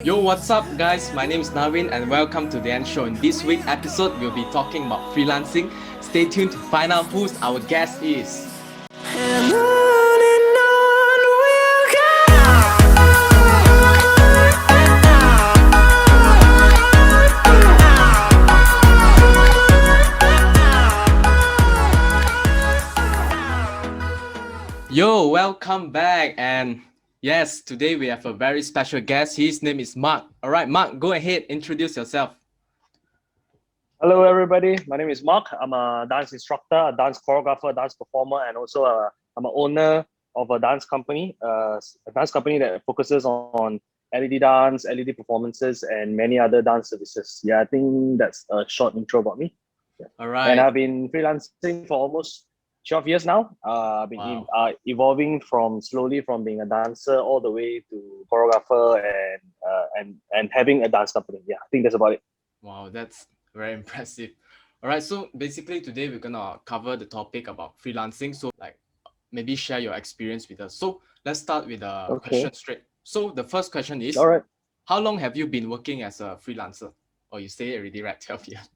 Yo, what's up, guys? My name is Navin, and welcome to TheNShow. In this week's episode, we'll be talking about freelancing. Stay tuned to find out who our guest is. And on we'll Yo, welcome back. And yes, today we have a very special guest. His name is Mark. All right, Mark, go ahead, introduce yourself. Hello, everybody. My name is Mark. I'm a dance instructor, a dance choreographer, dance performer, and also I'm an owner of a dance company, that focuses on LED dance, LED performances, and many other dance services. Yeah, I think that's a short intro about me. Yeah. All right. And I've been freelancing for almost 12 years now. I've been evolving slowly from being a dancer all the way to choreographer and having a dance company. Yeah, I think that's about it. Wow, that's very impressive. All right, so basically today we're gonna cover the topic about freelancing. So maybe share your experience with us. So let's start with the question straight. So the first question is, all right. How long have you been working as a freelancer? Or you say already, right? 12 years.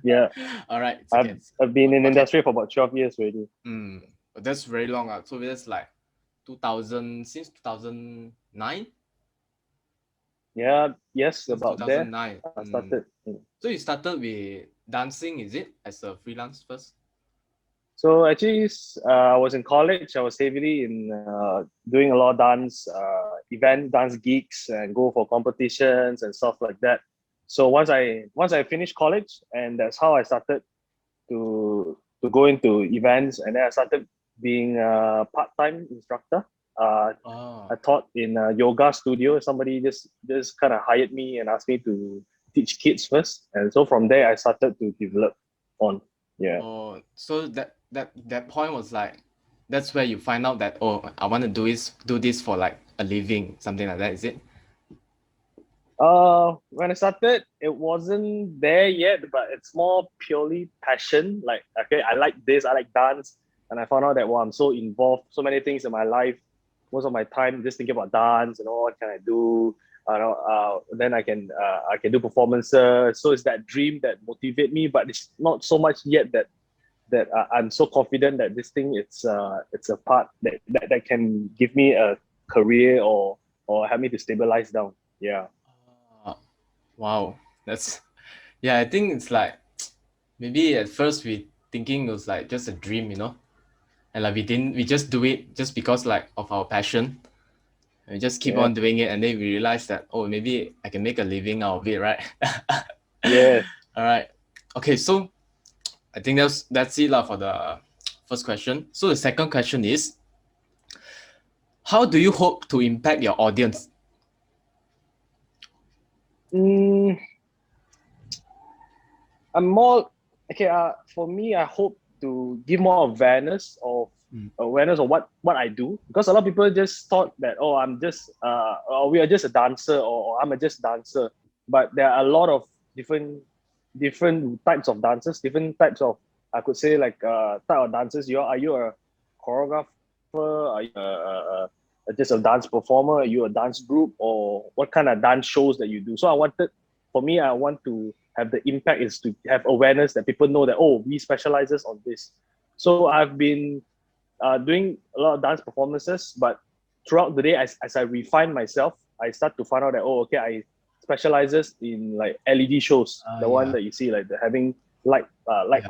Yeah. All right. I've been in the industry for about 12 years already. That's very long. So that's like since 2009? Yeah, yes, about 2009. there. I started. So you started with dancing, is it, as a freelance first? So actually, I was in college. I was heavily in doing a lot of dance dance gigs, and go for competitions and stuff like that. So once I finished college, and that's how I started to go into events, and then I started being a part-time instructor. I taught in a yoga studio. Somebody just kind of hired me and asked me to teach kids first, and so from there I started to develop on. Yeah. Oh, so that point was like, that's where you find out that, oh, I want to do this for like a living, something like that, is it? When I started, it wasn't there yet, but it's more purely passion. Like, okay, I like this, I like dance, and I found out that, wow, I'm so involved, so many things in my life. Most of my time just thinking about dance, what can I do? Then I can do performances. So it's that dream that motivate me, but it's not so much yet that I'm so confident that this thing it's a part that can give me a career or help me to stabilize down. Yeah. Wow, I think it's like, maybe at first we thinking it was like just a dream, and like we just do it just because like of our passion. And we just keep on doing it, and then we realize that, oh, maybe I can make a living out of it, right? Yeah. All right. Okay, so I think that's it for the first question. So the second question is, how do you hope to impact your audience? I'm more okay. For me, I hope to give more awareness of what I do, because a lot of people just thought that, oh, I'm just or we are just a dancer, or I'm a just dancer. But there are a lot of different types of dancers, different types of, I could say, like type of dancers. Are you a choreographer? Are you just a dance performer? Are you a dance group, or what kind of dance shows that you do? So I want to have the impact is to have awareness that people know that, oh, we specializes on this. So I've been doing a lot of dance performances, but throughout the day, as I refine myself, I start to find out that, oh, okay, I specializes in like LED shows, one that you see, like having light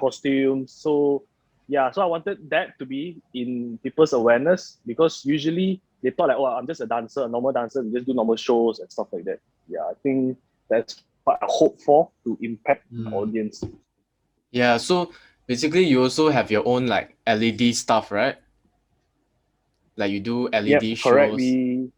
costumes. So so I wanted that to be in people's awareness, because usually they thought like, oh, I'm just a dancer, a normal dancer, we just do normal shows and stuff like that. Yeah, I think that's what I hope for, to impact the audience. Yeah, so basically you also have your own like LED stuff, right? Like you do LED shows. Correct. We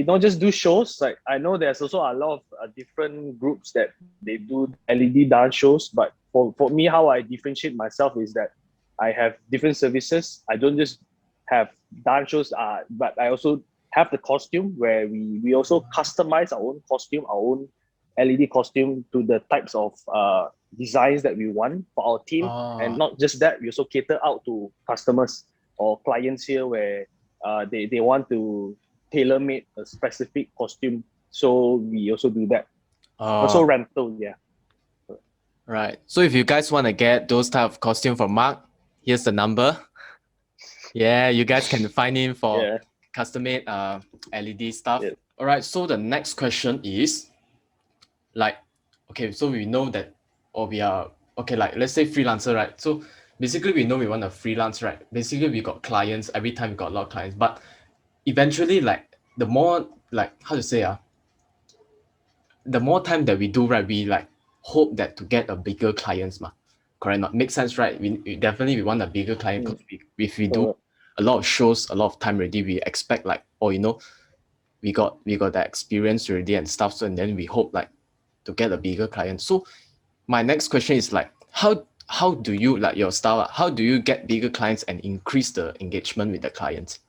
don't just do shows. Like, I know there's also a lot of different groups that they do LED dance shows, but for me, how I differentiate myself is that I have different services. I don't just have dance shows, but I also have the costume, where we also customize our own costume, our own LED costume, to the types of designs that we want for our team. And not just that, we also cater out to customers or clients here, where they want to tailor-made a specific costume. So we also do that. Also rental, yeah. Right. So if you guys want to get those type of costume from Mark, here's the number. Yeah, you guys can find him for Yeah. custom-made LED stuff. Yeah. All right. So the next question is like, okay, so we know that, or we are okay. Like let's say freelancer, right? So basically, we know we want to freelance, right? Basically, we got clients every time. We got a lot of clients, but eventually, like the more like how to say the more time that we do, right, we like hope that to get a bigger clients, ma. Correct? Not make sense, right? We definitely we want a bigger client because if we do a lot of shows, a lot of time already, we expect like, oh, we got that experience already and stuff. So and then we hope like to get a bigger client. So my next question is like, how do you like your style? How do you get bigger clients and increase the engagement with the clients?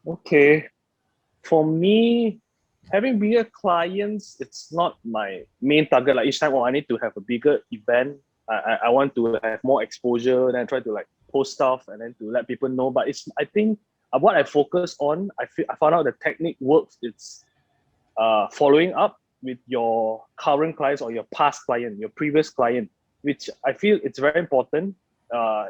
Okay. For me, having bigger clients, it's not my main target. Like each time, oh, I need to have a bigger event. I want to have more exposure. Then I try to like post stuff and then to let people know. But it's I think what I focus on, I found out the technique works. It's following up with your current clients or your past client, your previous client, which I feel it's very important.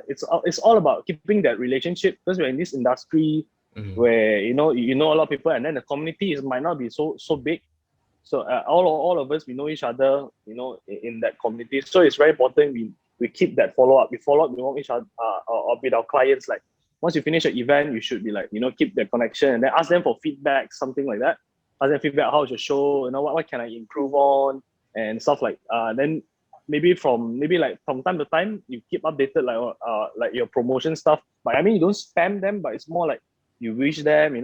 It's all about keeping that relationship because we're in this industry where you know a lot of people, and then the community might not be so big. So all of us we know each other, in that community. So it's very important we keep that follow up. We follow up with each other or with our clients. Like once you finish an event, you should be like keep the connection and then ask them for feedback, something like that. Ask them feedback. How's your show? What can I improve on and stuff like. Then maybe like from time to time you keep updated like your promotion stuff. But I mean you don't spam them, but it's more like you wish them.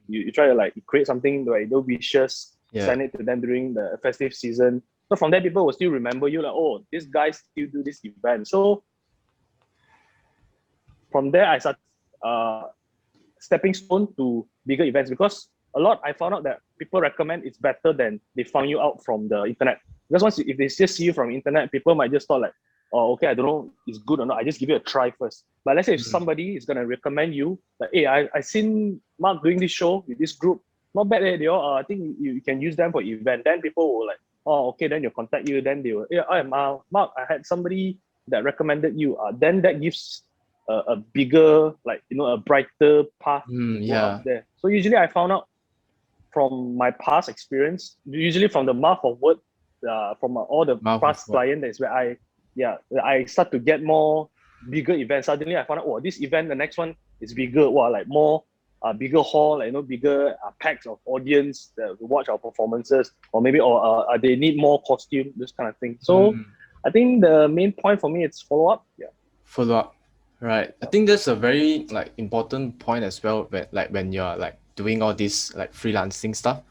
You try to like create something like those wishes. Yeah. Send it to them during the festive season. So from there, people will still remember you like, oh, this guy still do this event. So from there, I start stepping stone to bigger events because I found out that people recommend it's better than they found you out from the internet. Because if they just see you from internet, people might just thought like, oh, okay, I don't know it's good or not. I just give it a try first. But let's say if somebody is gonna recommend you, like, hey, I seen Mark doing this show with this group. Not bad, they all. I think you can use them for event. Then people will like, oh, okay. Then they'll contact you. Then they will, yeah, I'm Mark. I had somebody that recommended you. Then that gives a bigger, like a brighter path to go up there. So usually I found out from my past experience, usually from the mouth of word, from all the past client, that's where I start to get more bigger events. Suddenly I found out, oh, this event, the next one is bigger. Wow, like more. Bigger hall, bigger packs of audience that watch our performances, or maybe they need more costume, this kind of thing. So I think the main point for me is follow up. Yeah. Follow up, right? I think that's a very like important point as well. When you're like doing all this like freelancing stuff,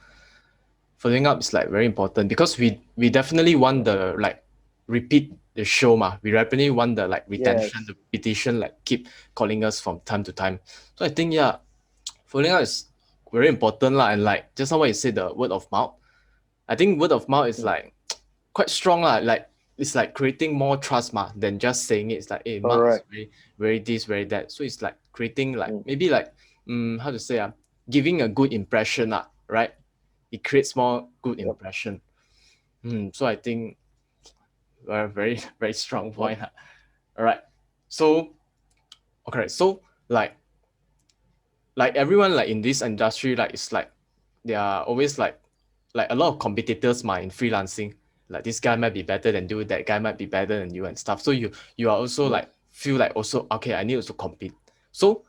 following up is like very important because we definitely want the like repeat the show ma. We definitely want the like retention, the repetition, like keep calling us from time to time. So I think following up is very important lah, and like just now what you said, the word of mouth. I think word of mouth is like quite strong lah. Like it's like creating more trust ma than just saying it. It's like, hey, Mark is very, very this, very that. So it's like creating like maybe like how to say giving a good impression right? It creates more good impression. So I think very very strong point. All right. So okay, so like everyone like in this industry, like it's like there are always like a lot of competitors in freelancing. Like this guy might be better than you, that guy might be better than you and stuff. So you are also like feel like also okay, I need to compete. So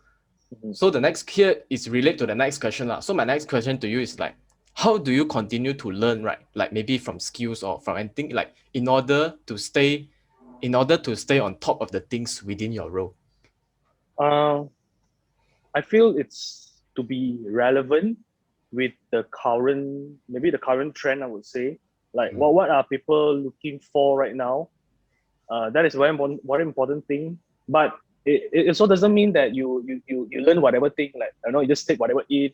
the next here is relate to the next question. So my next question to you is like, how do you continue to learn, right? Like maybe from skills or from anything, like in order to stay on top of the things within your role? I feel it's to be relevant with the current trend, I would say. Like what are people looking for right now? That is one important thing. But it also doesn't mean that you learn whatever thing, like you just take whatever in.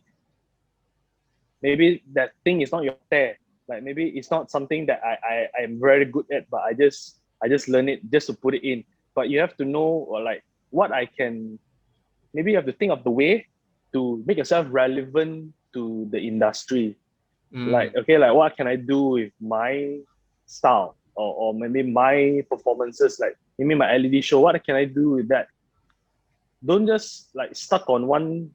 Maybe that thing is not your tear. Like maybe it's not something that I am very good at, but I just learn it just to put it in. But you have to know, or like what I can. Maybe you have to think of the way to make yourself relevant to the industry. Like, Mm. okay, like what can I do with my style or maybe my performances, like maybe my LED show, what can I do with that? Don't just like stuck on one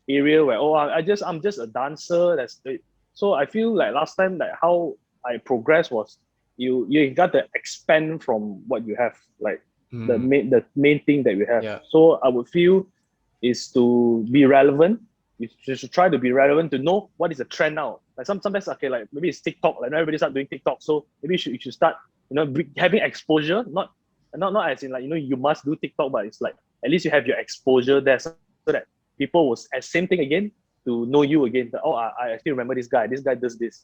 area where, oh, I'm just a dancer, that's it. So I feel like last time, like how I progressed was you got to expand from what you have, like Mm. the main thing that we have. Yeah. So I would feel is to be relevant. You should try to be relevant to know what is the trend now. Like sometimes, okay, like maybe it's TikTok, like everybody start doing TikTok. So maybe you should start, having exposure, not as in like, you must do TikTok, but it's like at least you have your exposure there, so that people will same thing again to know you again. That, oh, I still remember this guy. This guy does this.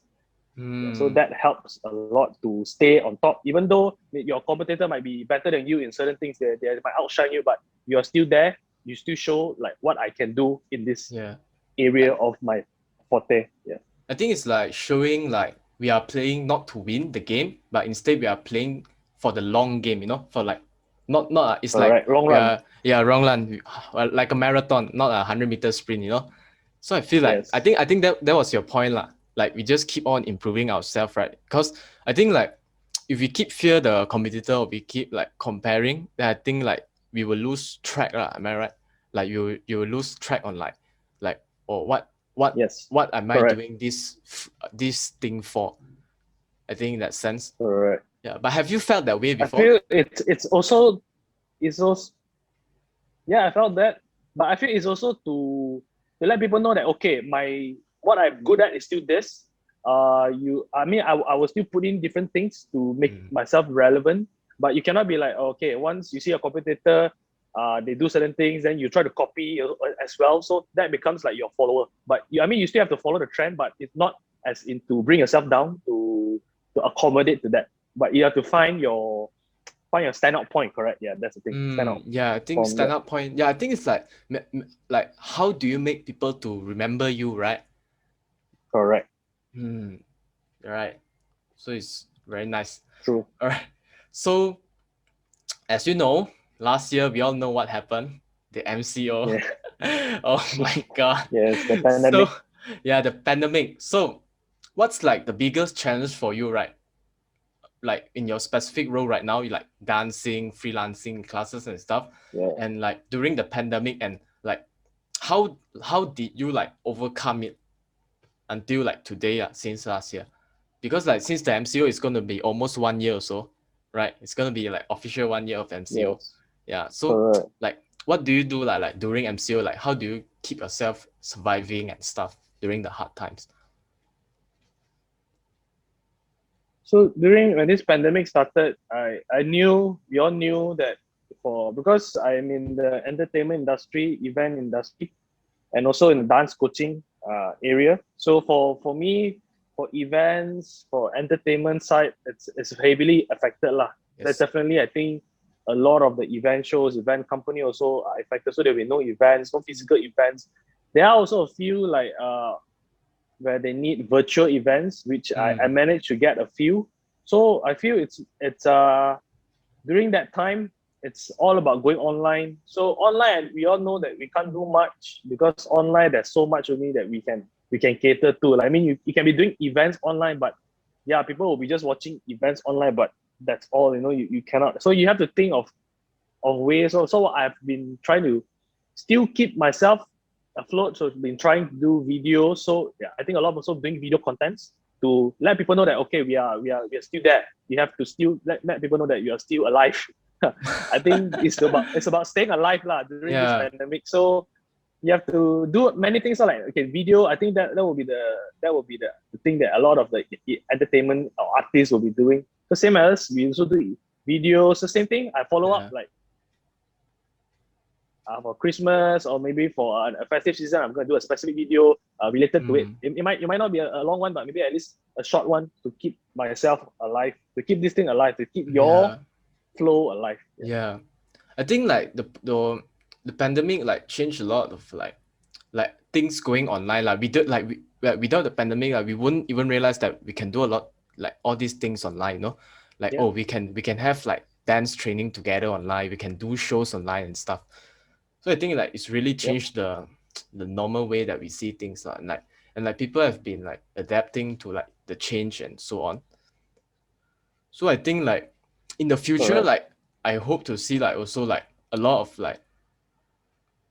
Yeah, so Mm. that helps a lot to stay on top. Even though your competitor might be better than you in certain things, they might outshine you, but you're still there. You still show like what I can do in this Yeah. area of my forte. Yeah, I think it's like showing like we are playing not to win the game, but instead we are playing for the long game, for like not it's like correct. Long we run. are, yeah, wrong run, like a marathon, not a 100-meter sprint. So I feel like I Yes, think I think that was your point lah. Like we just keep on improving ourselves, right? Because I think like if we keep fear the competitor or we keep like comparing, then I think like we will lose track lah. Am I right? Like you will lose track on like or yes, what am I correct, doing this thing for? I think in that sense. correct. Yeah. But have you felt that way I before? feel it's also yeah, I felt that, but I feel it's also to let people know that, okay, my what I'm good at is still this. I mean, I will still put in different things to make Mm. myself relevant, but you cannot be like, okay, once you see a competitor, they do certain things, then you try to copy as well. So that becomes like your follower. But I mean, you still have to follow the trend, but it's not as in to bring yourself down to accommodate to that. But you have to find your standout point. Correct? Yeah, that's the thing. Stand out Yeah, I think from stand that. up point. Yeah, I think it's like like how do you make people to remember you, right? Correct. Hmm. Right. So it's very nice. True. All right. So as you know, last year we all know what happened. The MCO. Yeah. Oh my god. Yes, the So pandemic. yeah, the pandemic. So what's like the biggest challenge for you, right? Like in your specific role right now, you like dancing, freelancing classes and stuff. Yeah. And like during the pandemic and like how did you like overcome it until like today, since last year? Because like since the MCO is gonna be almost 1 year or so, right? It's gonna be like official 1 year of MCO. Yes. Yeah. So Correct. like what do you do like during MCO? Like how do you keep yourself surviving and stuff during the hard times? So during when this pandemic started, we all knew that because I'm in the entertainment industry, event industry, and also in the dance coaching area. So for me, for events, for entertainment side, it's heavily affected lah. That's Yes. definitely, I think, a lot of the event shows, event company also are affected. So there will be no events, no physical events. There are also a few like where they need virtual events, which I Mm. managed to get a few. So I feel it's during that time, it's all about going online. So online, we all know that we can't do much because online there's so much only that we can cater to. Like, I mean, you can be doing events online, but yeah, people will be just watching events online, but that's all. You cannot. So you have to think of ways. So I've been trying to still keep myself afloat. So I've been trying to do videos. So yeah, I think a lot of also doing video contents to let people know that, okay, we are still there. You have to still let people know that you are still alive. I think it's about staying alive lah during this Yeah. pandemic. So you have to do many things like, okay, video. I think that will be the thing that a lot of the entertainment or artists will be doing. The same as we also do videos. The same thing. I follow up Yeah. like for Christmas or maybe for a festive season, I'm going to do a specific video related to it. Mm. It might not be a long one, but maybe at least a short one to keep myself alive, to keep this thing alive, to keep your Yeah. flow alive. Yeah. Yeah. I think like the pandemic like changed a lot of like things going online. Like we did like without the pandemic, like we wouldn't even realize that we can do a lot like all these things online. Like Yeah. oh we can have like dance training together online, we can do shows online and stuff. So I think like it's really Yep. changed the normal way that we see things lah. And like people have been like adapting to like the change and so on. So I think like in the future, Correct. like I hope to see like also like a lot of like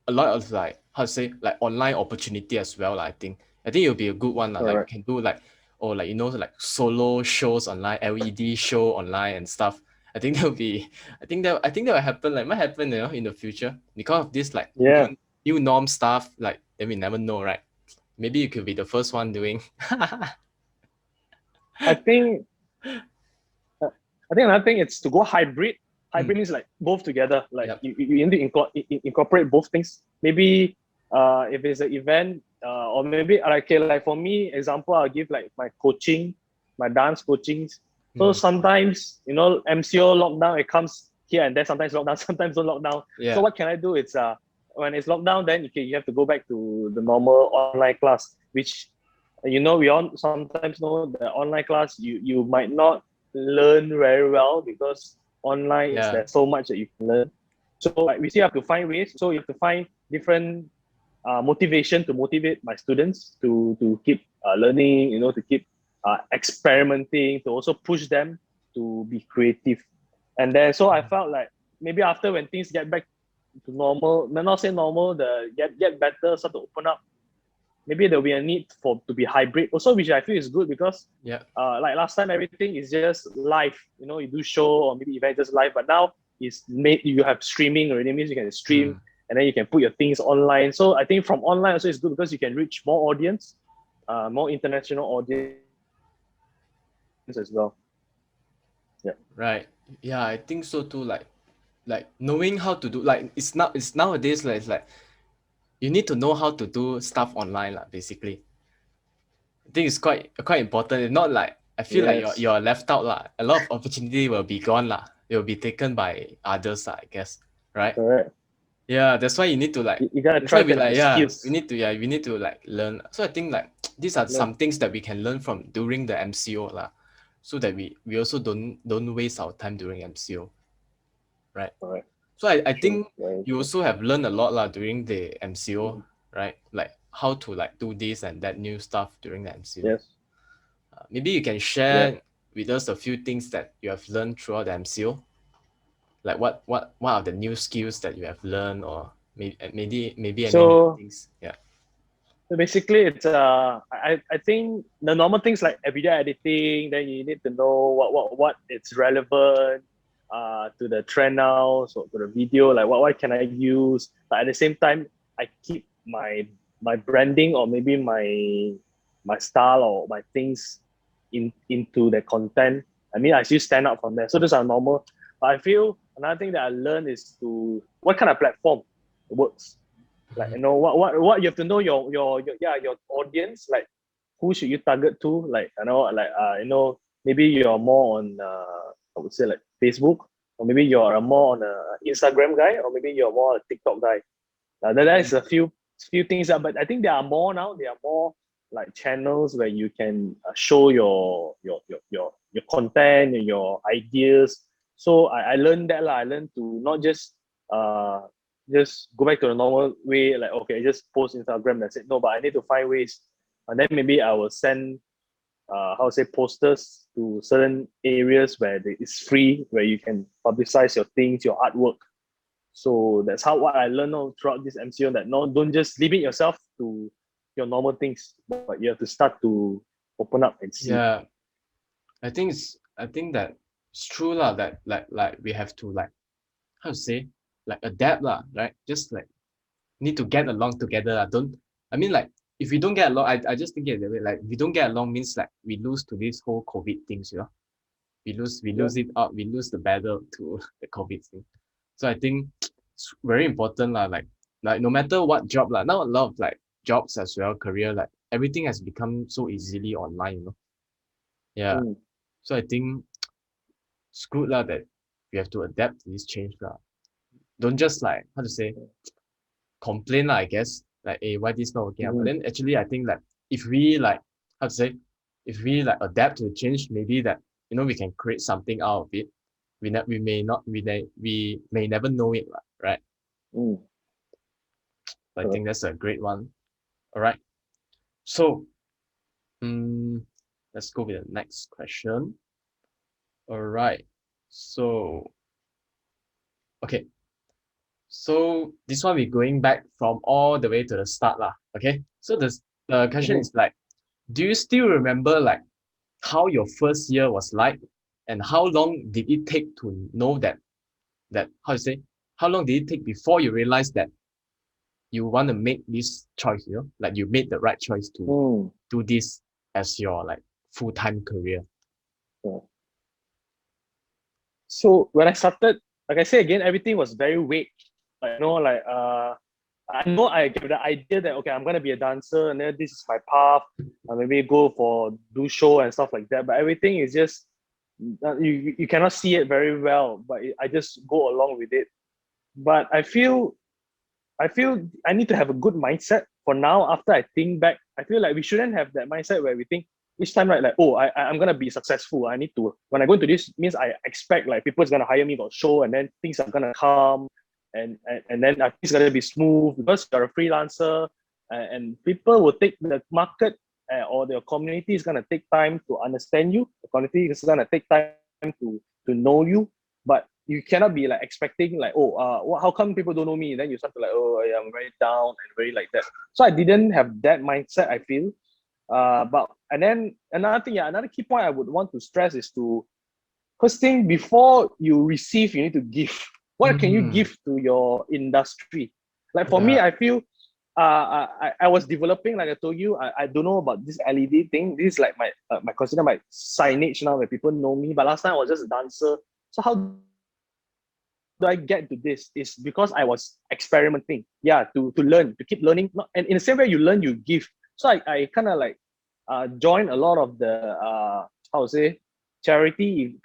how to say like online opportunity as well. I think it'll be a good one. Like we Correct. can do like, or like like solo shows online, LED show online and stuff. I think that will happen, like might happen, in the future, because of this like Yeah. new norm stuff, like that we never know, right? Maybe you could be the first one doing. I think I think another thing is to go hybrid. Hybrid Mm, means like both together. Like yep. you need to incorporate both things. Maybe if it's an event, or maybe like okay, like for me, example, I'll give like my coaching, my dance coachings. So Mm, sometimes MCO lockdown, it comes here and there. Sometimes lockdown, sometimes don't lockdown. So yeah. what can I do? It's when it's lockdown, then you have to go back to the normal online class, which we all sometimes know the online class you might not learn very well because online is Yeah. there's so much that you can learn. So like we still have to find ways. So you have to find different motivation to motivate my students to keep learning, to keep experimenting, to also push them to be creative. And then so I felt like maybe after when things get back to normal, may not say normal, the get better, start to open up, maybe there'll be a need for to be hybrid also, which I feel is good because Yeah. like last time everything is just live, you do show or maybe event just live, but now it's made, you have streaming already, means you can stream Mm. and then you can put your things online. So I think from online also is good because you can reach more audience, more international audience as well. Yeah. Right. Yeah, I think so too. Like knowing how to do, like it's nowadays like it's like you need to know how to do stuff online lah, basically. I think it's quite important. It's not like I feel like you're Yes. you're left out lah. A lot of opportunity will be gone lah. It will be taken by others lah, I guess. Right? Correct. Yeah, that's why you need to like You gotta that's why try we to have like the yeah, we skills. need to we need to like learn. So I think like these are Learn. some things that we can learn from during the MCO lah. So that we also don't waste our time during MCO, right? Correct. So I True. think Very you true. also have learned a lot lah during the MCO, Mhm. right? Like how to like do this and that new stuff during the MCO. Yes. Maybe you can Yeah. share with us a few things that you have learned throughout the MCO. Like what are the new skills that you have learned, or maybe any new So things. Yeah. So basically, it's I think the normal things like video editing. Then you need to know what it's relevant to the trend now. So to the video, like what can I use? But at the same time, I keep my branding or maybe my style or my things into the content. I mean, I still stand out from there. So those are normal. But I feel another thing that I learned is to what kind of platform works, like Mhm. what you have to know your audience, like who should you target to, like like maybe you're more on I would say like Facebook, or maybe you're a more on a Instagram guy, or maybe you're more a TikTok guy. There is a few things that, but I think there are more now. There are more like channels where you can show your content and your ideas. So I learned that lah. I learned to not uh just go back to the normal way, like okay, just post Instagram, that's it. No, but I need to find ways, and then maybe I will send how to say posters to certain areas where it's free, where you can publicize your things, your artwork. So that's how what I learned throughout this MCO, that no, don't just limit yourself to your normal things, but you have to start to open up and see. Yeah, I think that it's true lah, that like we have to like how to say, like adapt lah, right? Just like need to get along together lah. Don't I mean like if we don't get along, I just think it that way. Like we don't get along means like we lose to this whole COVID things, we Yeah. lose it out, we lose the battle to the COVID thing. So I think it's very important lah. Like no matter what job lah, now a lot of like jobs as well, career, like everything has become so easily online. Yeah. Mm. So I think it's good lah that we have to adapt to this change lah. Don't just like how to say complain lah, I guess. Like, hey, why this not working out? But Mm-hmm. then actually I think that if we like how to say, if we like adapt to the change, maybe that we can create something out of it. We may never know it lah, right? Mm. I think that's a great one. All right. So, let's go with the next question. All right. So, okay. So this one we're going back from all the way to the start lah. Okay. So the question is like, do you still remember like how your first year was like, and how long did it take to know that how to say, how long did it take before you realized that you want to make this choice, like you made the right choice to do this as your like full-time career? Yeah. So when I started, like I say again, everything was very vague. Like I know I get the idea that okay, I'm gonna be a dancer, and then this is my path. I maybe go for do show and stuff like that. But everything is just you cannot see it very well. But I just go along with it. But I feel I need to have a good mindset for now. After I think back, I feel like we shouldn't have that mindset where we think each time, right? Like, oh, I'm gonna be successful. I need to, when I go into this, means I expect like people's gonna hire me for a show, and then things are gonna come, and then it's gonna be smooth because you're a freelancer, and people will take the market or the community is gonna take time to understand you. The community is gonna take time to know you, but you cannot be like expecting like, oh, how come people don't know me? Then you start to like, oh, yeah, I'm very down and very like that. So I didn't have that mindset, I feel. But and then another thing, another key point I would want to stress is to first thing before you receive, you need to give. What can you give to your industry? Like for me, I feel I was developing, like I told you, I don't know about this LED thing. This is like my consider my signage now where people know me. But last time I was just a dancer. So how do I get to this? Is because I was experimenting. Yeah, to learn, to keep learning. And in the same way you learn, you give. So I kind of like join a lot of the how to say charity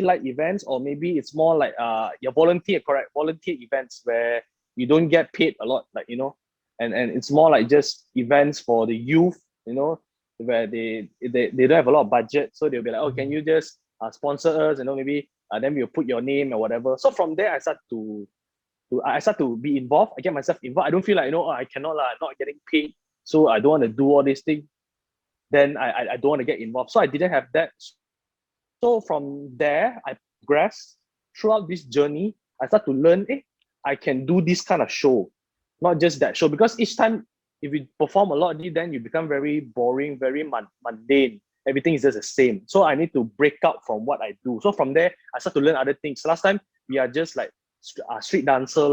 like events, or maybe it's more like your volunteer events where you don't get paid a lot, like and it's more like just events for the youth, where they don't have a lot of budget, so they'll be like, oh, can you just sponsor us, maybe then we'll put your name or whatever. So from there I start to be involved. I get myself involved. I don't feel like, I cannot I'm not getting paid, so I don't want to do all these things. Then I don't want to get involved. So I didn't have that. So from there, I progressed throughout this journey. I start to learn, I can do this kind of show, not just that show. Because each time, if you perform a lot, then you become very boring, very mundane. Everything is just the same. So I need to break out from what I do. So from there, I start to learn other things. Last time, we are just like street dancer,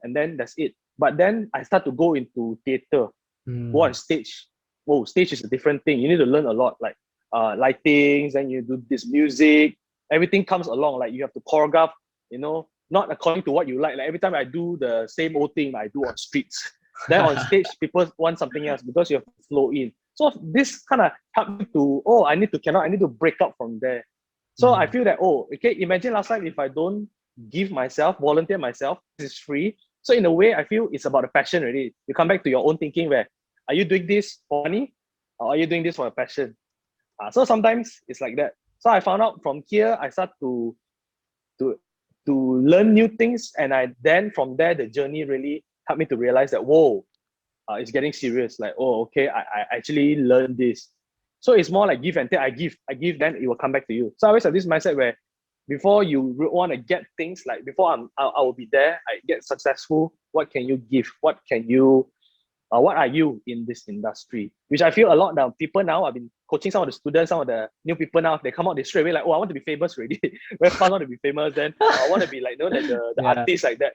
and then that's it. But then I start to go into theater, go on stage. Oh, stage is a different thing. You need to learn a lot, like lightings, and you do this music. Everything comes along. Like you have to choreograph, not according to what you like. Like every time I do the same old thing I do on streets. Then on stage, people want something else because you have to flow in. So this kind of helped me to, I need to break out from there. So I feel that, imagine last time if I don't give myself, volunteer myself, this is free. So in a way, I feel it's about the passion already. You come back to your own thinking where, are you doing this for money or are you doing this for a passion? So sometimes it's like that. So I found out from here, I start to learn new things. And then from there, the journey really helped me to realize that, whoa, it's getting serious. Like, okay, I actually learned this. So it's more like give and take. I give, then it will come back to you. So I always have this mindset where before you want to get things, like before I will be there, I get successful. What can you give? What are you in this industry? Which I feel a lot now. People now, I've been coaching some of the students, some of the new people now, they come out, they straight away like, I want to be famous already. Very fast, I want to be famous. Then I want to be like, the artist like that.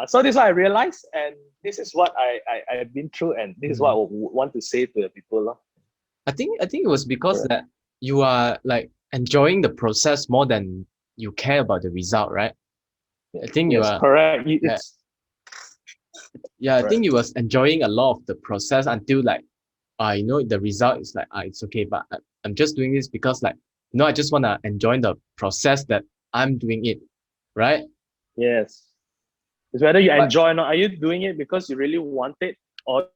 So this is what I realized, and this is what I've been through, and this is what I want to say to the people. I think it was because that you are like enjoying the process more than you care about the result, right? I think you are correct. I think you was enjoying a lot of the process until like the result is like it's okay, but I'm just doing this because like I just want to enjoy the process that I'm doing it, right? Yes. It's whether you enjoy or not. Are you doing it because you really want it, or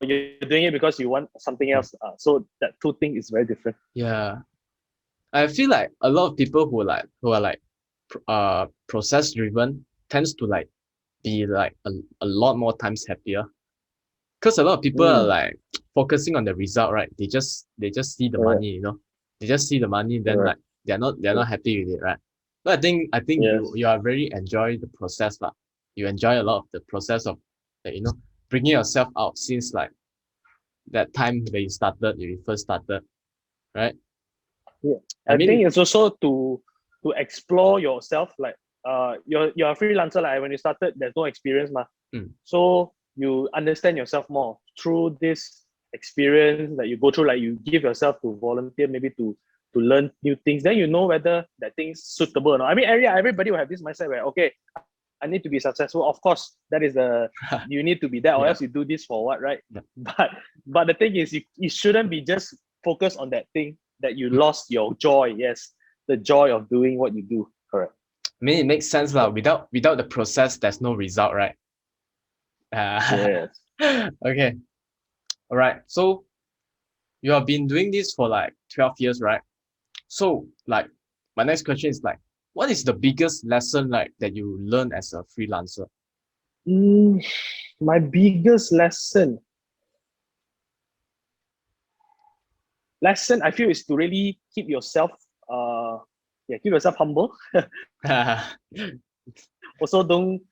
you're doing it because you want something else? So that two things is very different. Yeah, I feel like a lot of people who are like process driven tends to like be like a lot more times happier. Because a lot of people are Mm, like focusing on the result, right? They just see the correct, money, They just see the money, then like correct. they're not happy with it, right? But I think you Yes. are very enjoy the process, lah. You enjoy a lot of the process of like, bringing yourself out since like that time when you first started, right? Yeah. I I think mean, it's also to explore yourself. Like you're a freelancer. Like when you started, there's no experience, ma. mm, So you understand yourself more through this experience that you go through. Like you give yourself to volunteer, maybe to learn new things. Then you know whether that thing's suitable or not. I mean, everybody will have this mindset where okay, I need to be successful. Of course, that is the you need to be that, or else yeah, you do this for what, right? yeah. But but the thing is, you shouldn't be just focused on that thing that you Mm. lost your joy. Yes, the joy of doing what you do. Correct. I mean, it makes sense, lah. Without the process, there's no result, right? Yes. Okay, all right. So you have been doing this for like 12 years, right? So, like, my next question is like, what is the biggest lesson like that you learn as a freelancer? Mm, my biggest lesson I feel is to really keep yourself keep yourself humble. Also don't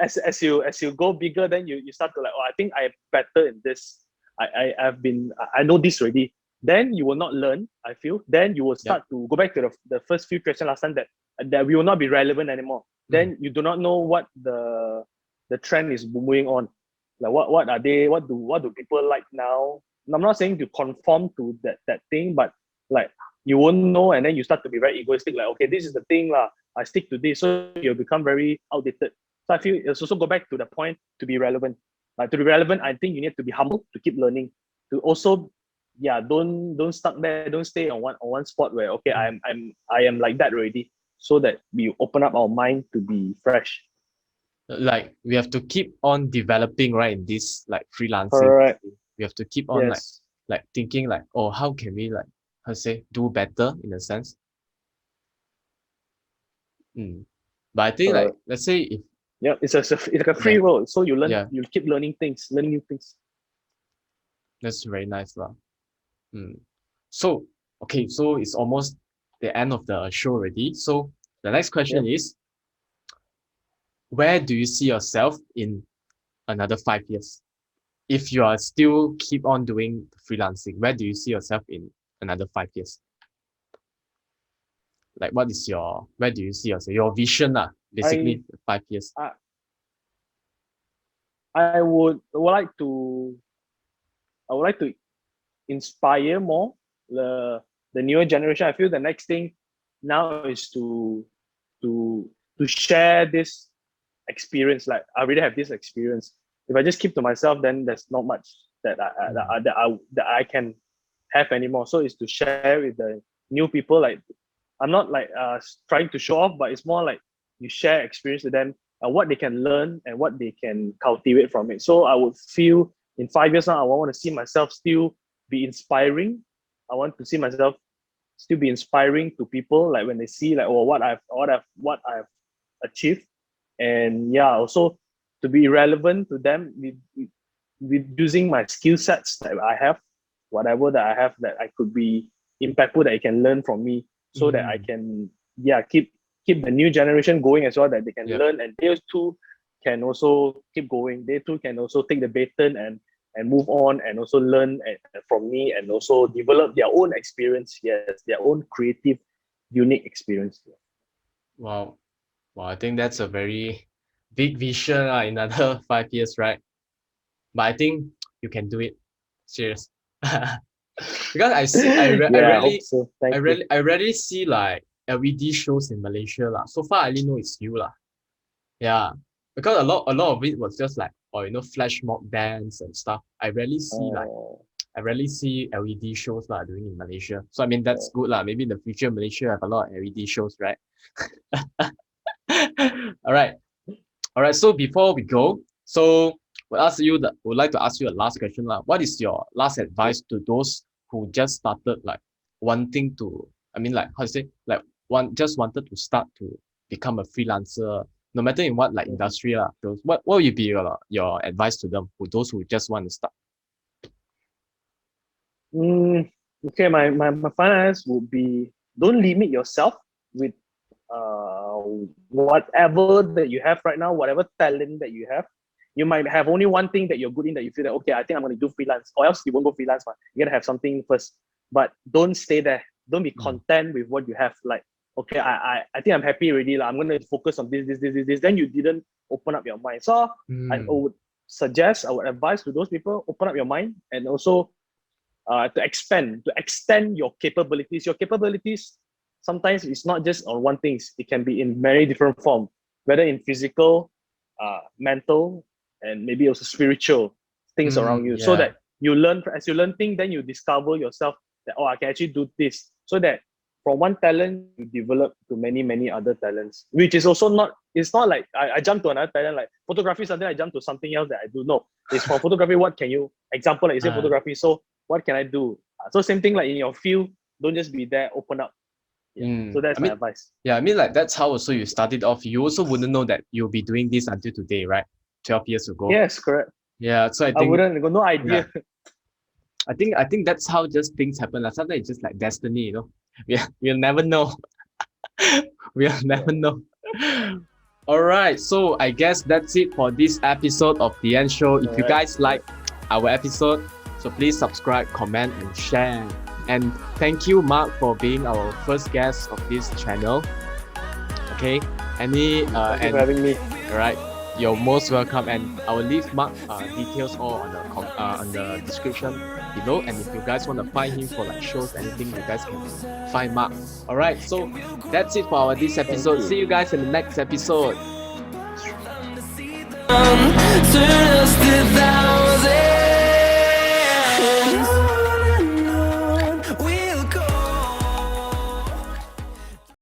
as you go bigger, then you start to like, oh, I think I'm better in this. I know this already. Then you will not learn, I feel. Then you will Yep. start to go back to the first few questions last time, that we will not be relevant anymore. Mm, Then you do not know what the trend is moving on. Like what are they, what do people like now? I'm not saying to conform to that thing, but like you won't know, and then you start to be very egoistic, like okay, this is the thing lah, I stick to this, so you'll become very outdated. So I feel it's also go back to the point to be relevant. Like to be relevant, I think you need to be humble to keep learning. To also, yeah, don't stuck there, don't stay on one spot where okay, mm. I am like that already. So that we open up our mind to be fresh. Like, we have to keep on developing, right? In this like freelancing, Correct. we have to keep on Yes. like thinking like, oh, how can we like, how to say, do better in a sense. Mm. But I think like, Correct. let's say if, Yeah. It's like a yeah, free world. So you learn, yeah, you keep learning things, learning new things. that's very nice, lah. Mm. So, okay, so it's almost the end of the show already. So the next question Yep. is, where do you see yourself in another 5 years? If you are still keep on doing freelancing, where do you see yourself in another 5 years? Like, where do you see yourself? Your vision, I basically 5 years. I, I would like to inspire more the newer generation. I feel the next thing now is to share this experience. Like I already have this experience. If I just keep to myself, then there's not much that Mm, I can have anymore. So it's to share with the new people. Like I'm not like trying to show off, but it's more like you share experience with them, what they can learn and what they can cultivate from it. So I would feel in 5 years now, I want to see myself still be inspiring. I want to see myself still be inspiring to people, like when they see like, oh, what I've achieved, and yeah, also to be relevant to them with using my skill sets that I have, whatever that I have, that I could be impactful, that you can learn from me, so that I mm, can, yeah, keep the new generation going as well, that they can yep. learn, and they too can also keep going. They too can also take the baton and move on, and also learn from me, and also develop their own experience. Yes, their own creative, unique experience. Wow. Wow. I think that's a very big vision in another 5 years, right? But I think you can do it. Serious. Because I see, I Yeah, I hope really, so. Thank you. I rarely see like LED shows in Malaysia lah. So far, I only know it's you lah. Yeah, because a lot of it was just like, or flash mob bands and stuff. Uh, I rarely see LED shows lah doing in Malaysia. So I mean that's good lah. Maybe in the future Malaysia have a lot of LED shows, right? All right, all right. So before we go, so would like to ask you a last question lah. What is your last advice to those who just started like wanting to? I mean, like how to say, like one just wanted to start to become a freelancer, no matter in what like industry lah. Those what would you be your advice to them, who those who just want to start? Okay, my final answer would be, don't limit yourself with whatever that you have right now, whatever talent that you have. You might have only one thing that you're good in, that you feel that, okay, I think I'm going to do freelance, or else you won't go freelance. Man. You got to have something first, but don't stay there. Don't be content with what you have. Like, okay, I think I'm happy already. Like, I'm going to focus on this. Then you didn't open up your mind. So I would advise to those people, open up your mind, and also to extend your capabilities. Your capabilities sometimes it's not just on one thing. It can be in many different forms, whether in physical, mental, and maybe also spiritual things around you. So that you learn, as you learn things, then you discover yourself that, oh, I can actually do this. So that from one talent, you develop to many other talents, which is also not, it's not like I jump to another talent, like photography, something I jump to something else that I do. No, it's from photography, what can you, example, like you say photography, so what can I do? So same thing like in your field, don't just be there, open up. So that's my advice. Yeah, I mean, like that's how also you started off. You also wouldn't know that you'll be doing this until today, right? 12 years ago. Yes, correct. Yeah, so I think I got no idea. Yeah. I think that's how just things happen. Like sometimes it's just like destiny, you know. We'll never know. We'll never know. All right, so I guess that's it for this episode of TheNShow. If you guys like our episode, so please subscribe, comment, and share. And thank you, Mark, for being our first guest of this channel. Okay, Thank you for having me. All right, you're most welcome, and I will leave Mark details all on the description below. And if you guys want to find him for like shows, anything, you guys can find Mark. All right, so that's it for this episode. See you guys in the next episode. Turn us to thousands.